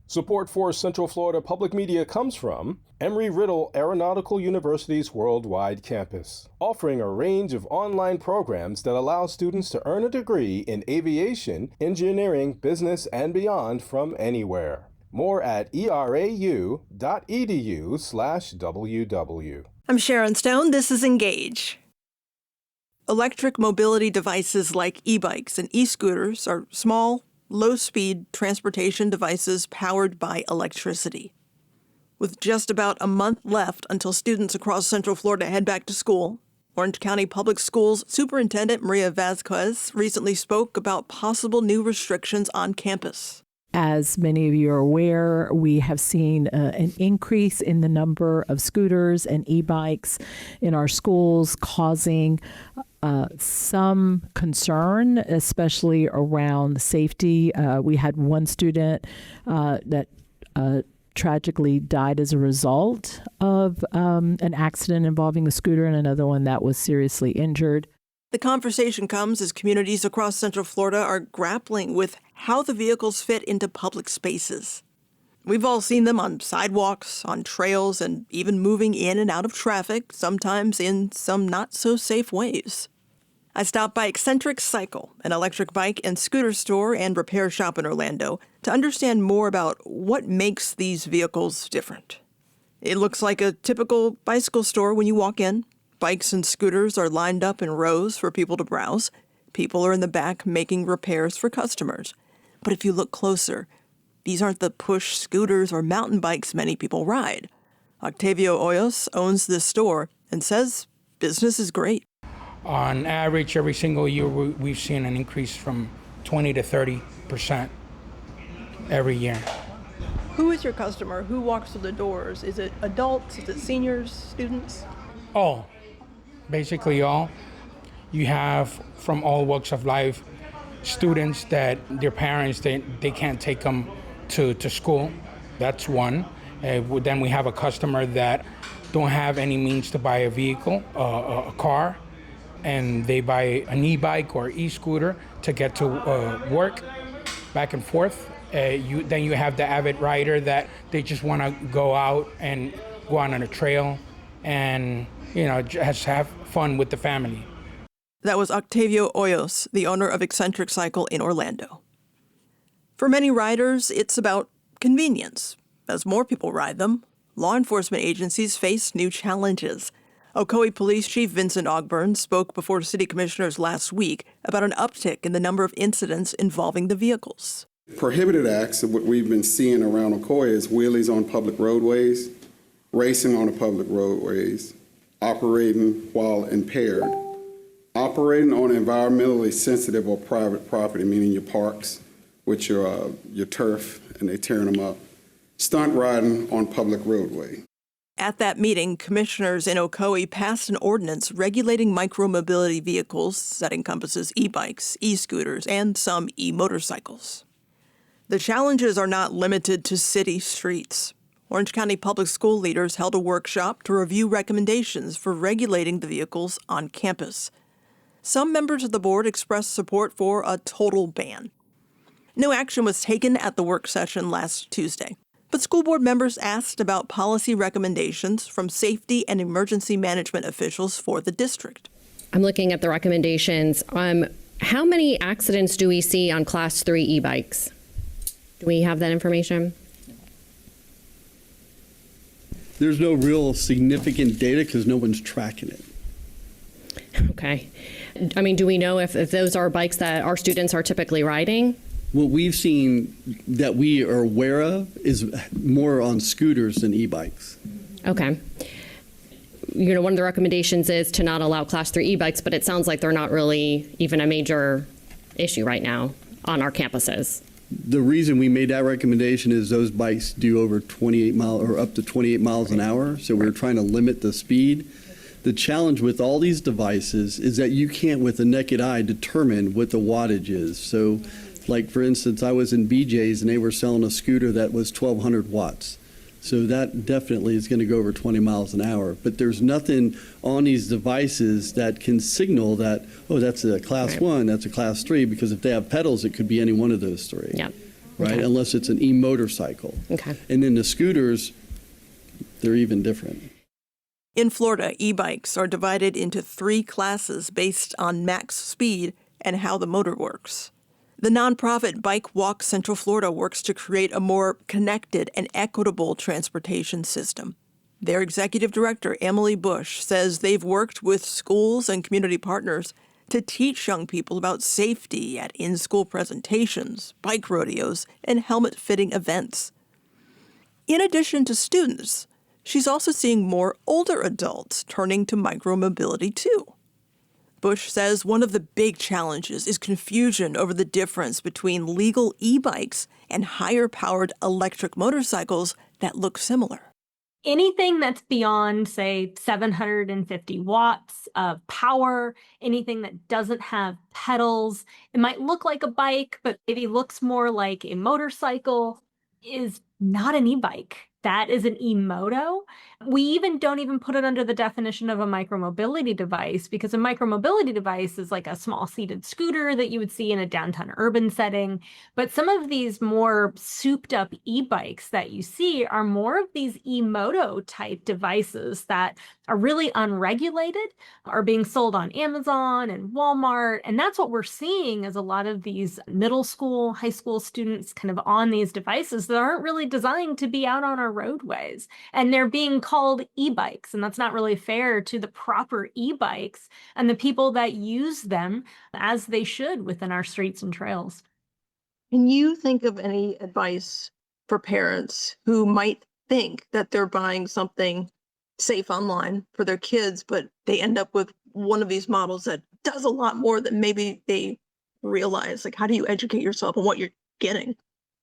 Support for Central Florida Public Media comes from Embry-Riddle Aeronautical University's worldwide campus, offering a range of online programs that allow students to earn a degree in aviation, engineering, business, and beyond from anywhere. More at erau.edu/WW. I'm Sharon Stone. This is Engage. Electric mobility devices like e-bikes and e-scooters are small, low-speed transportation devices powered by electricity. With just about a month left until students across Central Florida head back to school, Orange County Public Schools Superintendent Maria Vasquez recently spoke about possible new restrictions on campus. As many of you are aware, we have seen an increase in the number of scooters and e-bikes in our schools, causing some concern, especially around safety. We had one student that tragically died as a result of an accident involving a scooter, and another one that was seriously injured. The conversation comes as communities across Central Florida are grappling with how the vehicles fit into public spaces. We've all seen them on sidewalks, on trails, and even moving in and out of traffic, sometimes in some not-so-safe ways. I stopped by Eccentric Cycle, an electric bike and scooter store and repair shop in Orlando, to understand more about what makes these vehicles different. It looks like a typical bicycle store when you walk in. Bikes and scooters are lined up in rows for people to browse. People are in the back making repairs for customers. But if you look closer, these aren't the push scooters or mountain bikes many people ride. Octavio Hoyos owns this store and says business is great. On average, every single year, we've seen an increase from 20 to 30% every year. Who is your customer? Who walks through the doors? Is it adults? Is it seniors, students? All. Basically all. You have from all walks of life, students that their parents, they can't take them to school. That's one. Then we have a customer that don't have any means to buy a vehicle, a car, and they buy an e-bike or e-scooter to get to work, back and forth. Then you have the avid rider that they just want to go out and go out on a trail and just have fun with the family. That was Octavio Hoyos, the owner of Eccentric Cycle in Orlando. For many riders, it's about convenience. As more people ride them, law enforcement agencies face new challenges. Ocoee Police Chief Vincent Ogburn spoke before city commissioners last week about an uptick in the number of incidents involving the vehicles. Prohibited acts of what we've been seeing around Ocoee is wheelies on public roadways, racing on the public roadways, operating while impaired, operating on environmentally sensitive or private property, meaning your parks with your turf and they tearing them up, stunt riding on public roadway. At that meeting, commissioners in Ocoee passed an ordinance regulating micromobility vehicles that encompasses e-bikes, e-scooters, and some e-motorcycles. The challenges are not limited to city streets. Orange County Public School leaders held a workshop to review recommendations for regulating the vehicles on campus. Some members of the board expressed support for a total ban. No action was taken at the work session last Tuesday, but school board members asked about policy recommendations from safety and emergency management officials for the district. I'm looking at the recommendations. How many accidents do we see on Class 3 e-bikes? Do we have that information? There's no real significant data because no one's tracking it. Okay. I mean, do we know if those are bikes that our students are typically riding? What we've seen that we are aware of is more on scooters than e-bikes. Okay. One of the recommendations is to not allow Class 3 e-bikes, but it sounds like they're not really even a major issue right now on our campuses. The reason we made that recommendation is those bikes do over 28 miles or up to 28 miles an hour. So we're trying to limit the speed. The challenge with all these devices is that you can't, with the naked eye, determine what the wattage is. So, like for instance, I was in BJ's and they were selling a scooter that was 1,200 watts. So that definitely is going to go over 20 miles an hour. But there's nothing on these devices that can signal that, oh, that's a class 1, that's a class 3, because if they have pedals, it could be any one of those three. Yeah. right? Okay. Unless it's an e-motorcycle. Okay. And then the scooters, they're even different. In Florida, e-bikes are divided into 3 classes based on max speed and how the motor works. The nonprofit Bike Walk Central Florida works to create a more connected and equitable transportation system. Their executive director, Emily Bush, says they've worked with schools and community partners to teach young people about safety at in-school presentations, bike rodeos, and helmet-fitting events. In addition to students, she's also seeing more older adults turning to micromobility too. Bush says one of the big challenges is confusion over the difference between legal e-bikes and higher-powered electric motorcycles that look similar. Anything that's beyond, say, 750 watts of power, anything that doesn't have pedals, it might look like a bike, but maybe looks more like a motorcycle, is not an e-bike. That is an e-moto. We don't even put it under the definition of a micromobility device, because a micromobility device is like a small seated scooter that you would see in a downtown urban setting. But some of these more souped up e-bikes that you see are more of these e-moto type devices that are really unregulated, are being sold on Amazon and Walmart. And that's what we're seeing, is a lot of these middle school, high school students kind of on these devices that aren't really designed to be out on our roadways. And they're being called e-bikes, and that's not really fair to the proper e-bikes and the people that use them as they should within our streets and trails. Can you think of any advice for parents who might think that they're buying something safe online for their kids, but they end up with one of these models that does a lot more than maybe they realize? Like, how do you educate yourself on what you're getting?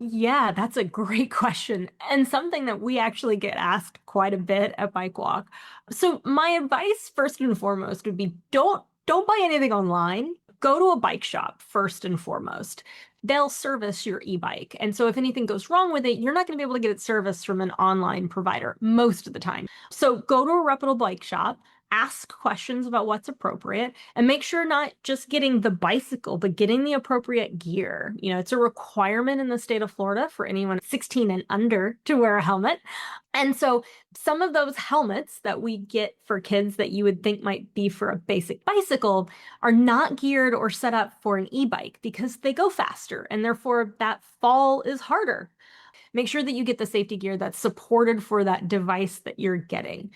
Yeah, that's a great question, and something that we actually get asked quite a bit at Bike Walk. So my advice, first and foremost, would be don't buy anything online. Go to a bike shop first and foremost. They'll service your e-bike. And so if anything goes wrong with it, you're not going to be able to get it serviced from an online provider most of the time. So go to a reputable bike shop, ask questions about what's appropriate, and make sure not just getting the bicycle, but getting the appropriate gear. It's a requirement in the state of Florida for anyone 16 and under to wear a helmet. And so some of those helmets that we get for kids that you would think might be for a basic bicycle are not geared or set up for an e-bike, because they go faster and therefore that fall is harder. Make sure that you get the safety gear that's supported for that device that you're getting.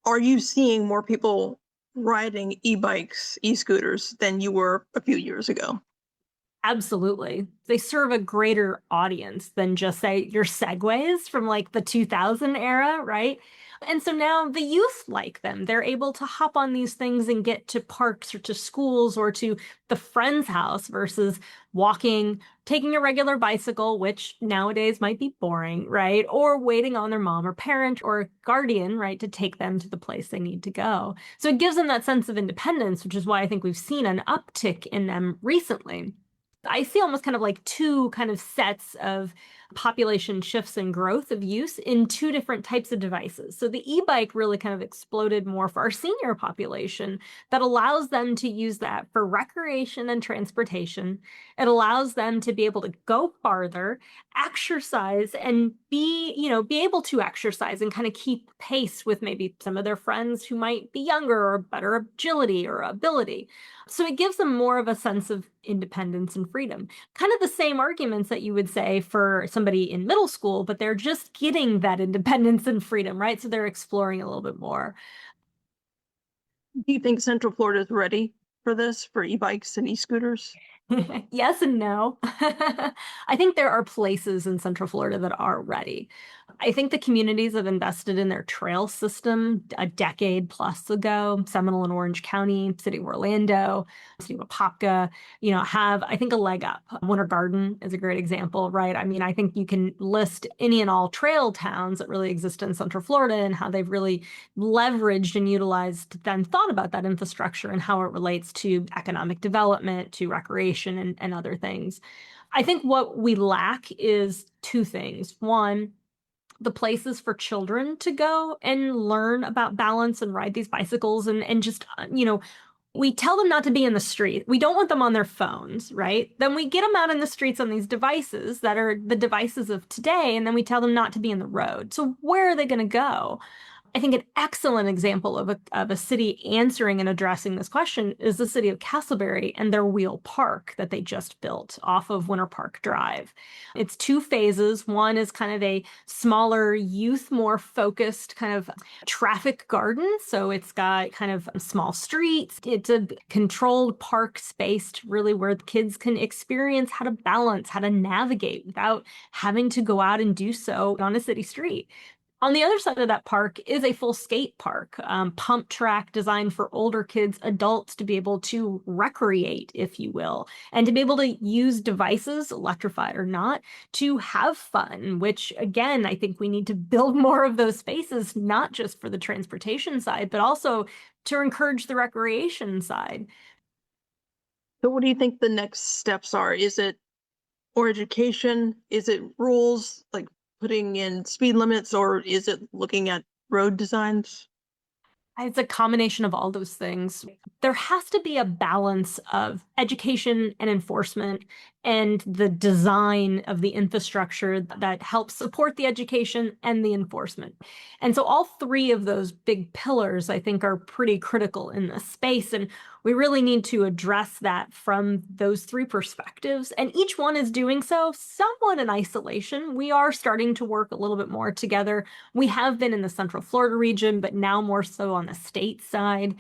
Are you seeing more people riding e-bikes, e-scooters than you were a few years ago? Absolutely. They serve a greater audience than just, say, your Segways from like the 2000 era, right? And so now the youth like them. They're able to hop on these things and get to parks or to schools or to the friend's house versus walking, taking a regular bicycle, which nowadays might be boring, right? Or waiting on their mom or parent or guardian, right, to take them to the place they need to go. So it gives them that sense of independence, which is why I think we've seen an uptick in them recently. I see almost kind of like 2 kind of sets of population shifts and growth of use in 2 different types of devices. So the e-bike really kind of exploded more for our senior population that allows them to use that for recreation and transportation. It allows them to be able to go farther, exercise, and be able to exercise and kind of keep pace with maybe some of their friends who might be younger or better agility or ability. So it gives them more of a sense of independence and freedom. Kind of the same arguments that you would say for somebody in middle school, but they're just getting that independence and freedom, right? So they're exploring a little bit more. Do you think Central Florida is ready for this, for e-bikes and e-scooters? Yes and no. I think there are places in Central Florida that are ready. I think the communities have invested in their trail system a decade plus ago. Seminole and Orange County, City of Orlando, City of Apopka, have, I think, a leg up. Winter Garden is a great example, right? I mean, I think you can list any and all trail towns that really exist in Central Florida and how they've really leveraged and utilized, then thought about that infrastructure and how it relates to economic development, to recreation and other things. I think what we lack is 2 things. One, the places for children to go and learn about balance and ride these bicycles and just, We tell them not to be in the street. We don't want them on their phones, right? Then we get them out in the streets on these devices that are the devices of today, and then we tell them not to be in the road. So where are they going to go? I think an excellent example of a city answering and addressing this question is the city of Castleberry and their Wheel Park that they just built off of Winter Park Drive. It's 2 phases. One is kind of a smaller youth, more focused kind of traffic garden. So it's got kind of small streets. It's a controlled park space really where the kids can experience how to balance, how to navigate without having to go out and do so on a city street. On the other side of that park is a full skate park, pump track designed for older kids, adults to be able to recreate, if you will, and to be able to use devices, electrified or not, to have fun, which again, I think we need to build more of those spaces, not just for the transportation side, but also to encourage the recreation side. So what do you think the next steps are? Is it more education? Is it rules, like putting in speed limits, or is it looking at road designs? It's a combination of all those things. There has to be a balance of education and enforcement and the design of the infrastructure that helps support the education and the enforcement. And so all 3 of those big pillars, I think, are pretty critical in this space. And we really need to address that from those 3 perspectives. And each one is doing so somewhat in isolation. We are starting to work a little bit more together. We have been in the Central Florida region, but now more so on the state side.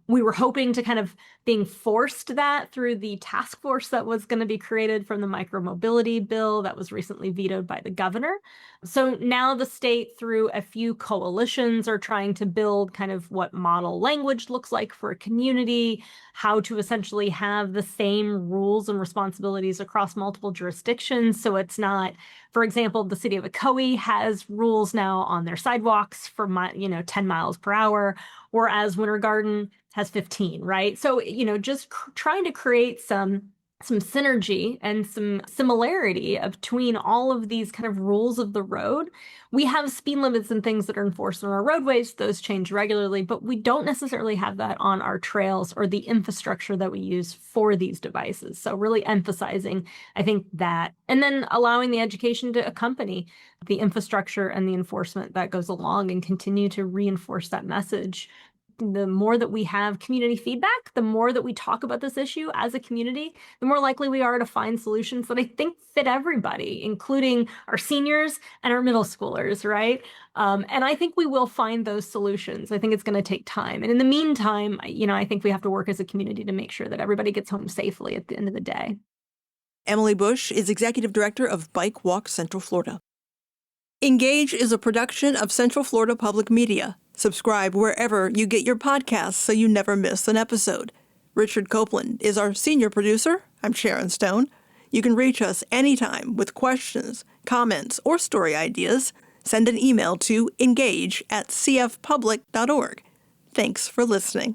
We were hoping to kind of being forced that through the task force that was going to be created from the micromobility bill that was recently vetoed by the governor. So now the state, through a few coalitions, are trying to build kind of what model language looks like for a community, how to essentially have the same rules and responsibilities across multiple jurisdictions. So it's not, for example, the city of Ocoee has rules now on their sidewalks for 10 miles per hour, whereas Winter Garden has 15, right? So, just trying to create some synergy and some similarity between all of these kind of rules of the road. We have speed limits and things that are enforced on our roadways. Those change regularly, but we don't necessarily have that on our trails or the infrastructure that we use for these devices. So really emphasizing, I think, that, and then allowing the education to accompany the infrastructure and the enforcement that goes along and continue to reinforce that message. The more that we have community feedback, the more that we talk about this issue as a community, the more likely we are to find solutions that I think fit everybody, including our seniors and our middle schoolers, right? And I think we will find those solutions. I think it's going to take time. And in the meantime, I think we have to work as a community to make sure that everybody gets home safely at the end of the day. Emily Bush is Executive Director of Bike Walk Central Florida. Engage is a production of Central Florida Public Media. Subscribe wherever you get your podcasts so you never miss an episode. Richard Copeland is our senior producer. I'm Sharon Stone. You can reach us anytime with questions, comments, or story ideas. Send an email to engage@cfpublic.org. Thanks for listening.